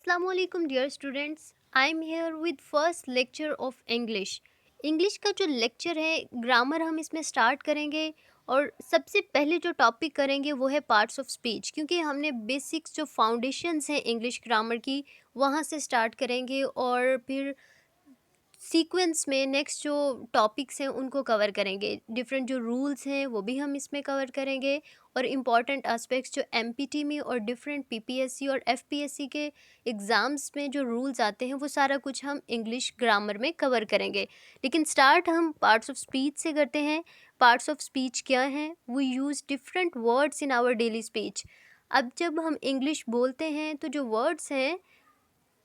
Assalamualaikum dear students. I am here with first lecture of English. English का जो lecture है grammar हम इसमें स्टार्ट करेंगे और सबसे पहले जो टॉपिक करेंगे वो है पार्ट्स ऑफ स्पीच, क्योंकि हमने बेसिक्स जो फाउंडेशंस हैं इंग्लिश ग्रामर की वहाँ से स्टार्ट करेंगे और फिर सीक्वेंस में नेक्स्ट जो टॉपिक्स हैं उनको कवर करेंगे। डिफरेंट जो रूल्स हैं वो भी हम इसमें कवर करेंगे और इम्पॉर्टेंट एस्पेक्ट्स जो एमपीटी में और डिफरेंट पीपीएससी और एफपीएससी के एग्ज़ाम्स में जो रूल्स आते हैं वो सारा कुछ हम इंग्लिश ग्रामर में कवर करेंगे। लेकिन स्टार्ट हम पार्ट्स ऑफ स्पीच से करते हैं। पार्ट्स ऑफ स्पीच क्या हैं? We use different words in our daily speech. अब जब हम इंग्लिश बोलते हैं तो जो वर्ड्स हैं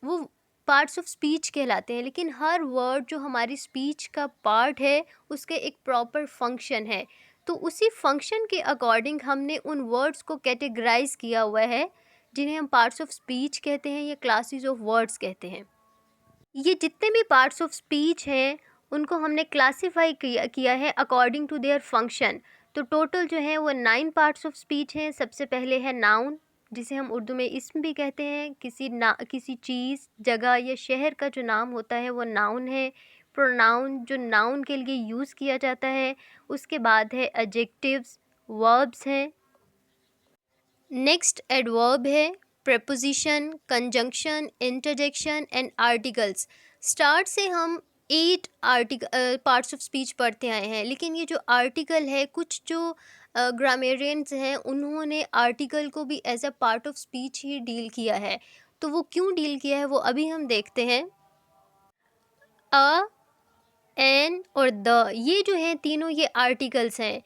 वो पार्ट्स ऑफ स्पीच कहलाते हैं, लेकिन हर वर्ड जो हमारी स्पीच का पार्ट है उसके एक प्रॉपर फंक्शन है। तो उसी फंक्शन के अकॉर्डिंग हमने उन वर्ड्स को कैटेगराइज किया हुआ है, जिन्हें हम पार्ट्स ऑफ स्पीच कहते हैं या क्लासेस ऑफ वर्ड्स कहते हैं। ये जितने भी पार्ट्स ऑफ स्पीच हैं उनको हमने क्लासीफाई किया है अकॉर्डिंग टू देयर फंक्शन। तो टोटल जो है वो 9 पार्ट्स ऑफ स्पीच हैं। सबसे पहले है नाउन, जिसे हम उर्दू में इस्म भी कहते हैं। किसी चीज़, जगह या शहर का जो नाम होता है वो नाउन है। प्रोनाउन जो नाउन के लिए यूज़ किया जाता है। उसके बाद है एडजेक्टिव्स, वर्ब्स हैं। नेक्स्ट एडवर्ब है, preposition, conjunction, interjection and articles. Start से हम 8 पार्ट्स ऑफ स्पीच पढ़ते आए हैं, लेकिन ये जो आर्टिकल है, कुछ जो ग्रामेरियंस हैं उन्होंने आर्टिकल को भी as a part of speech ही डील किया है। तो वो क्यों डील किया है वो अभी हम देखते हैं। अ, एन और द, ये जो हैं तीनों ये आर्टिकल्स हैं।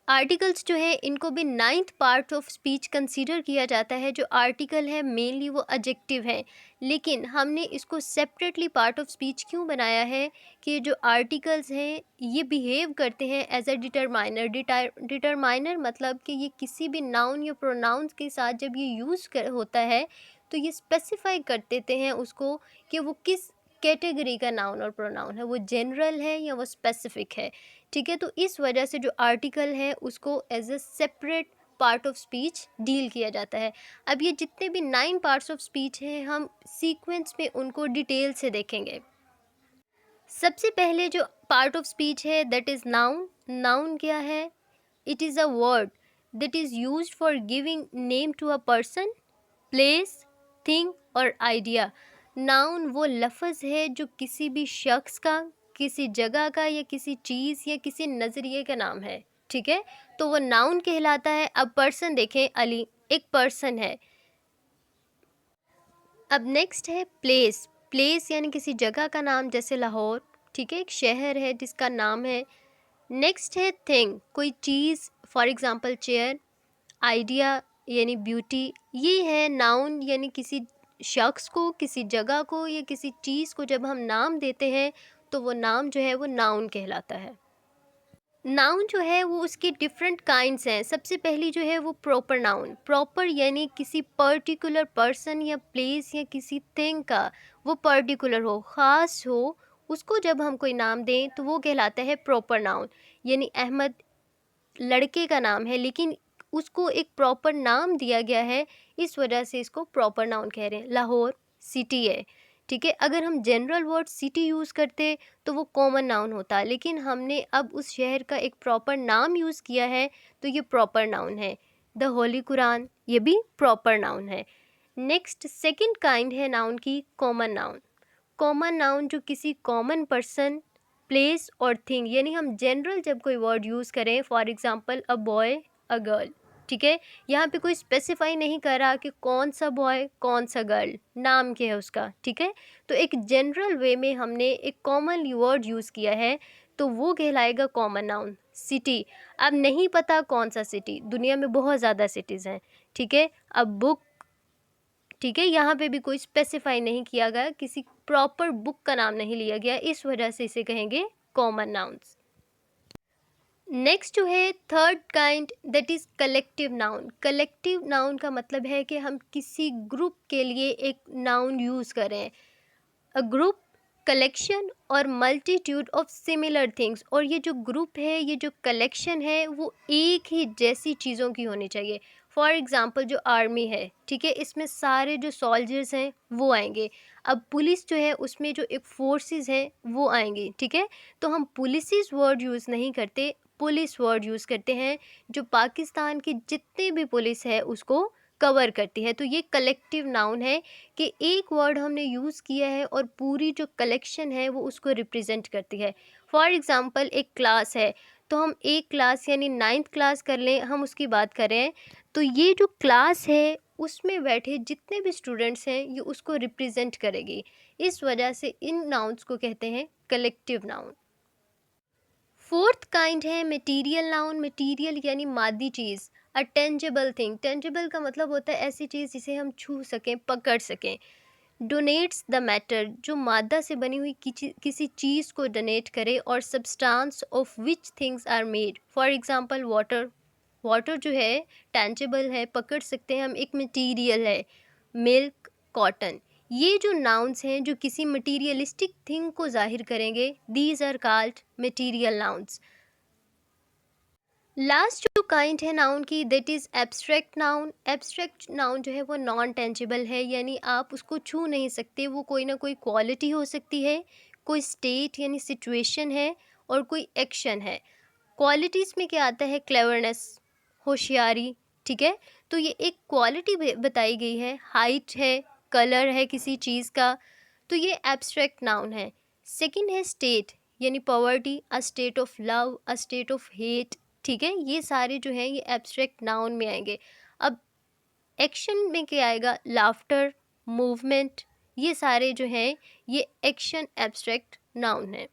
आर्टिकल्स जो है इनको भी 9th part of speech consider किया जाता है। जो आर्टिकल है मेनली वो एडजेक्टिव है, लेकिन हमने इसको सेपरेटली पार्ट ऑफ स्पीच क्यों बनाया है कि जो आर्टिकल्स हैं ये बिहेव करते हैं एज अ डिटरमाइनर। डिटरमाइनर मतलब कि ये किसी भी नाउन या प्रोनाउंस के साथ जब ये होता है तो ये स्पेसिफाई कर देते हैं उसको कि वो किस कैटेगरी का नाउन और प्रोनाउन है, वो जनरल है या वो स्पेसिफिक है। ठीक है, तो इस वजह से जो आर्टिकल है उसको as a separate part of speech deal किया जाता है। अब ये जितने भी 9 पार्ट्स ऑफ स्पीच हैं हम सीक्वेंस में उनको डिटेल से देखेंगे। सबसे पहले जो पार्ट ऑफ स्पीच है दैट इज़ नाउन। नाउन क्या है? It is a word that is used for giving name to a person, place, thing और आइडिया। नाउन वो लफ्ज़ है जो किसी भी शख्स का, किसी जगह का या किसी चीज़ या किसी नज़रिए का नाम है। ठीक है, तो वो नाउन कहलाता है। अब पर्सन देखें, अली एक पर्सन है। अब नेक्स्ट है प्लेस। प्लेस यानी किसी जगह का नाम, जैसे लाहौर। ठीक है, एक शहर है जिसका नाम है। नेक्स्ट है थिंग, कोई चीज़, फॉर एग्ज़ाम्पल चेयर। आइडिया यानी ब्यूटी। ये है नाउन, यानी किसी शख्स को, किसी जगह को या किसी चीज़ को जब हम नाम देते हैं तो वो नाम जो है वो नाउन कहलाता है। नाउन जो है वो उसके डिफरेंट काइंड्स हैं। सबसे पहली जो है वो प्रॉपर नाउन। प्रॉपर यानी किसी पर्टिकुलर पर्सन या प्लेस या किसी थिंग का वो पर्टिकुलर हो, ख़ास हो, उसको जब हम कोई नाम दें तो वो कहलाता है प्रॉपर नाउन। यानी अहमद लड़के का नाम है लेकिन उसको एक प्रॉपर नाम दिया गया है, इस वजह से इसको प्रॉपर नाउन कह रहे हैं। लाहौर सिटी है। ठीक है, अगर हम जनरल वर्ड सिटी यूज़ करते तो वो कॉमन नाउन होता, लेकिन हमने अब उस शहर का एक प्रॉपर नाम यूज़ किया है तो ये प्रॉपर नाउन है। द होली कुरान, ये भी प्रॉपर नाउन है। नेक्स्ट सेकंड काइंड है नाउन की कॉमन नाउन। कॉमन नाउन जो किसी कॉमन पर्सन, प्लेस और थिंग, यानी हम जनरल जब कोई वर्ड यूज़ करें, for example a boy, a girl. ठीक है, यहाँ पे कोई स्पेसिफाई नहीं कर रहा कि कौन सा बॉय कौन सा गर्ल, नाम क्या है उसका। ठीक है, तो एक जनरल वे में हमने एक कॉमन वर्ड यूज़ किया है तो वो कहलाएगा कॉमन नाउन। सिटी, अब नहीं पता कौन सा सिटी, दुनिया में बहुत ज़्यादा सिटीज़ हैं। ठीक है, अब बुक, ठीक है, यहाँ पे भी कोई स्पेसिफाई नहीं किया गया, किसी प्रॉपर बुक का नाम नहीं लिया गया, इस वजह से इसे कहेंगे कॉमन नाउन्स। नेक्स्ट जो है third kind that is collective noun. Collective noun का मतलब है कि हम किसी ग्रुप के लिए एक नाउन यूज़ करें। अ ग्रुप, कलेक्शन और मल्टीट्यूड ऑफ सिमिलर थिंग्स। और ये जो ग्रुप है, ये जो कलेक्शन है वो एक ही जैसी चीज़ों की होनी चाहिए। फॉर एग्ज़ाम्पल जो आर्मी है, ठीक है, इसमें सारे जो सोल्जर्स हैं वो आएँगे। अब पुलिस जो है उसमें जो एक फ़ोर्सेस हैं वो आएँगी, ठीक है। तो हम पुलिसेस वर्ड यूज़ नहीं करते, पुलिस वर्ड यूज़ करते हैं, जो पाकिस्तान की जितने भी पुलिस है उसको कवर करती है। तो ये कलेक्टिव नाउन है कि एक वर्ड हमने यूज़ किया है और पूरी जो कलेक्शन है वो उसको रिप्रेजेंट करती है। फॉर एग्ज़ाम्पल एक क्लास है, तो हम एक क्लास यानी 9th क्लास कर लें, हम उसकी बात कर रहे हैं, तो ये जो क्लास है उसमें बैठे जितने भी स्टूडेंट्स हैं ये उसको रिप्रेजेंट करेगी। इस वजह से इन नाउन्स को कहते हैं कलेक्टिव नाउन। फोर्थ काइंड है मटेरियल नाउन। मटेरियल यानी मादी चीज़, अ टेंजिबल थिंग। टेंजिबल का मतलब होता है ऐसी चीज़ जिसे हम छू सकें, पकड़ सकें। डोनेट्स द मैटर, जो मादा से बनी हुई किसी चीज़ को डोनेट करे, और substance of which things are made. For example water. Water जो है टेंजिबल है, पकड़ सकते हैं हम, एक मटेरियल है। मिल्क, कॉटन, ये जो नाउन्स हैं जो किसी मटीरियलिस्टिक थिंग को जाहिर करेंगे, these are called material nouns. Last जो काइंड है नाउन की, that is abstract noun. Abstract noun जो है वो नॉन टेंजिबल है, यानी आप उसको छू नहीं सकते। वो कोई ना कोई क्वालिटी हो सकती है, कोई स्टेट यानी सिचुएशन है, और कोई एक्शन है। क्वालिटीज़ में क्या आता है? क्लेवरनेस, होशियारी, ठीक है। तो ये एक क्वालिटी बताई गई है, हाइट है, कलर है किसी चीज़ का, तो ये एब्स्ट्रैक्ट नाउन है। सेकंड है स्टेट, यानी poverty, a state of love, a state of hate, ठीक है। ये सारे जो हैं ये एब्स्ट्रैक्ट नाउन में आएंगे। अब एक्शन में क्या आएगा? लाफ्टर, मूवमेंट, ये सारे जो हैं ये एक्शन एब्स्ट्रैक्ट नाउन है।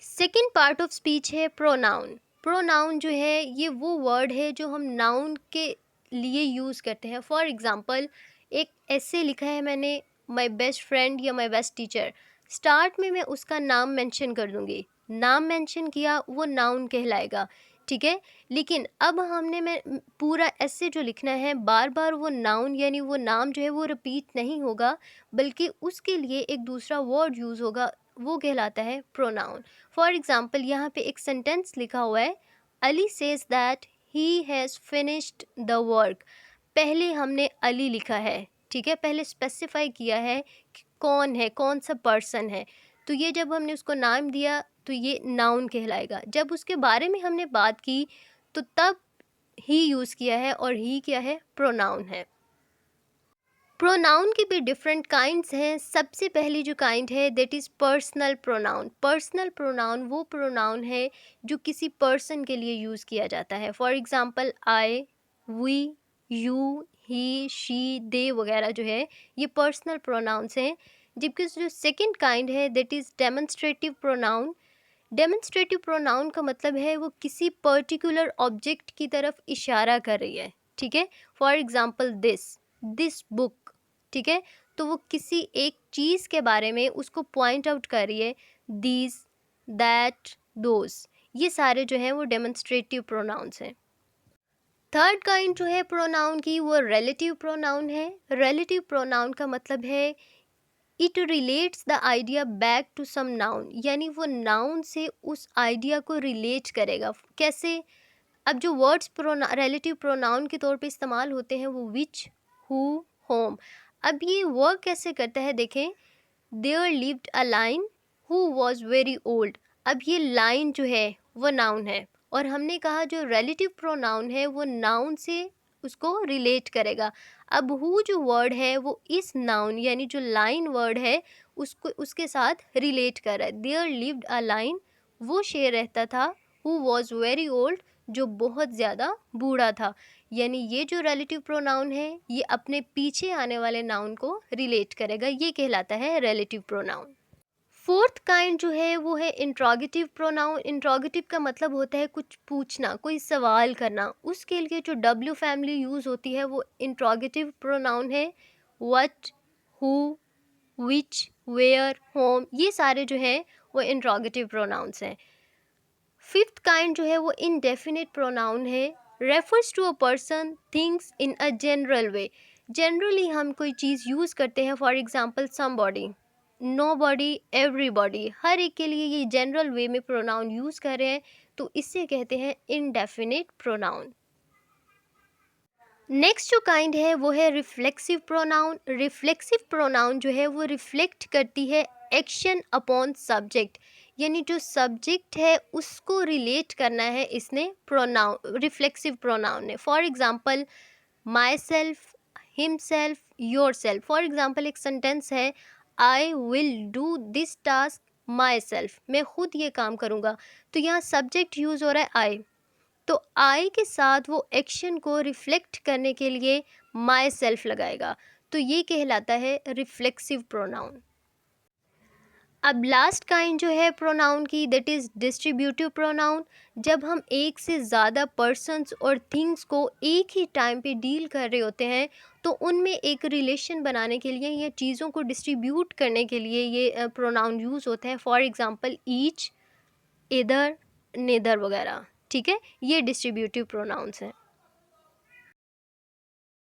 सेकेंड पार्ट ऑफ स्पीच है प्रोनाउन। प्रोनाउन जो है ये वो वर्ड है जो हम नाउन के लिए यूज़ करते हैं। फॉर एग्ज़ाम्पल एक ऐसे लिखा है मैंने, माई बेस्ट फ्रेंड या माई बेस्ट टीचर। स्टार्ट में मैं उसका नाम मेंशन कर दूँगी, नाम मेंशन किया वो नाउन कहलाएगा, ठीक है। लेकिन अब हमने मैं पूरा ऐसे जो लिखना है, बार बार वो नाउन यानी वो नाम जो है वो रिपीट नहीं होगा, बल्कि उसके लिए एक दूसरा वर्ड यूज़ होगा, वो कहलाता है प्रोनाउन। फॉर एग्ज़ाम्पल यहाँ पे एक सेंटेंस लिखा हुआ है, Ali says that he has finished the work. पहले हमने अली लिखा है, ठीक है, पहले स्पेसिफाई किया है कि कौन है, कौन सा पर्सन है। तो ये जब हमने उसको नाम दिया तो ये नाउन कहलाएगा। जब उसके बारे में हमने बात की तो तब ही यूज़ किया है, और ही क्या है? प्रोनाउन है। प्रोनाउन की भी डिफरेंट काइंड्स हैं। सबसे पहली जो काइंड है that is personal pronoun. Personal pronoun वो प्रोनाउन है जो किसी पर्सन के लिए यूज़ किया जाता है। For example I, we, you, he, she, they वगैरह जो है ये पर्सनल प्रोनाउंस हैं। जबकि जो सेकंड काइंड है that is demonstrative pronoun. Demonstrative pronoun का मतलब है वो किसी पर्टिकुलर ऑब्जेक्ट की तरफ इशारा कर रही है, ठीक है। फॉर एग्ज़ाम्पल दिस बुक, ठीक है। तो वो किसी एक चीज़ के बारे में उसको पॉइंट आउट कर रही है, दीज, दैट, दोज, ये सारे जो हैं वो डेमोन्स्ट्रेटिव प्रोनाउंस हैं। थर्ड काइंड जो है प्रोनाउन की वो रिलेटिव प्रोनाउन है। रिलेटिव प्रोनाउन का मतलब है it relates the idea back to some noun, यानी वो नाउन से उस आइडिया को रिलेट करेगा। कैसे? अब जो वर्ड्स रिलेटिव प्रोनाउन के तौर पे इस्तेमाल होते हैं वो विच, हु, होम। अब ये वर्क कैसे करता है देखें, there lived a lion who was very old. अब ये लाइन जो है वो नाउन है, और हमने कहा जो रिलेटिव प्रोनाउन है वो नाउन से उसको रिलेट करेगा। अब हु जो वर्ड है वो इस नाउन यानी जो लाइन वर्ड है उसको उसके साथ रिलेट कर रहा है। देयर लिव्ड अ लाइन, वो शेर रहता था, हु वॉज वेरी ओल्ड, जो बहुत ज़्यादा बूढ़ा था। यानी ये जो रिलेटिव प्रोनाउन है ये अपने पीछे आने वाले नाउन को रिलेट करेगा, ये कहलाता है रिलेटिव प्रोनाउन। फोर्थ काइंड जो है वो है इंट्रोगेटिव प्रोनाउन। इंट्रोगेटिव का मतलब होता है कुछ पूछना, कोई सवाल करना। उसके लिए जो डब्ल्यू फैमिली यूज़ होती है वो इंट्रोगेटिव प्रोनाउन है। What, who, which, where, whom, ये सारे जो हैं वो इंट्रोगेटिव प्रोनाउंस हैं। फिफ्थ काइंड जो है वो इनडेफिनिट प्रोनाउन है। Refers to a person, things in a general way. Generally हम कोई चीज़ यूज़ करते हैं, for example somebody, nobody, everybody, हर एक के लिए ये जनरल वे में प्रोनाउन यूज़ कर रहे हैं, तो इसे कहते हैं इनडेफिनिट प्रोनाउन। नेक्स्ट जो काइंड है वो है रिफ्लेक्सिव प्रोनाउन। रिफ्लेक्सिव प्रोनाउन जो है वो रिफ्लेक्ट करती है एक्शन अपॉन सब्जेक्ट, यानी जो सब्जेक्ट है उसको रिलेट करना है इसने प्रोनाउन, रिफ्लेक्सिव प्रोनाउन ने। For example my self, him self, your self. For example एक सेंटेंस है I will do this task my self, मैं खुद ये काम करूँगा, तो यहाँ सब्जेक्ट यूज़ हो रहा है आई, तो आई के साथ वो एक्शन को रिफ्लेक्ट करने के लिए माई सेल्फ लगाएगा, तो ये कहलाता है रिफ्लेक्सिव प्रोनाउन। अब लास्ट काइंड जो है प्रोनाउन की, दैट इज़ डिस्ट्रीब्यूटिव प्रोनाउन। जब हम एक से ज़्यादा पर्सन्स और थिंग्स को एक ही टाइम पे डील कर रहे होते हैं, तो उनमें एक रिलेशन बनाने के लिए या चीज़ों को डिस्ट्रीब्यूट करने के लिए ये प्रोनाउन यूज़ होते हैं। फॉर एग्जांपल ईच, इधर, नेदर वगैरह। ठीक है, ये डिस्ट्रीब्यूटिव प्रोनाउंस हैं।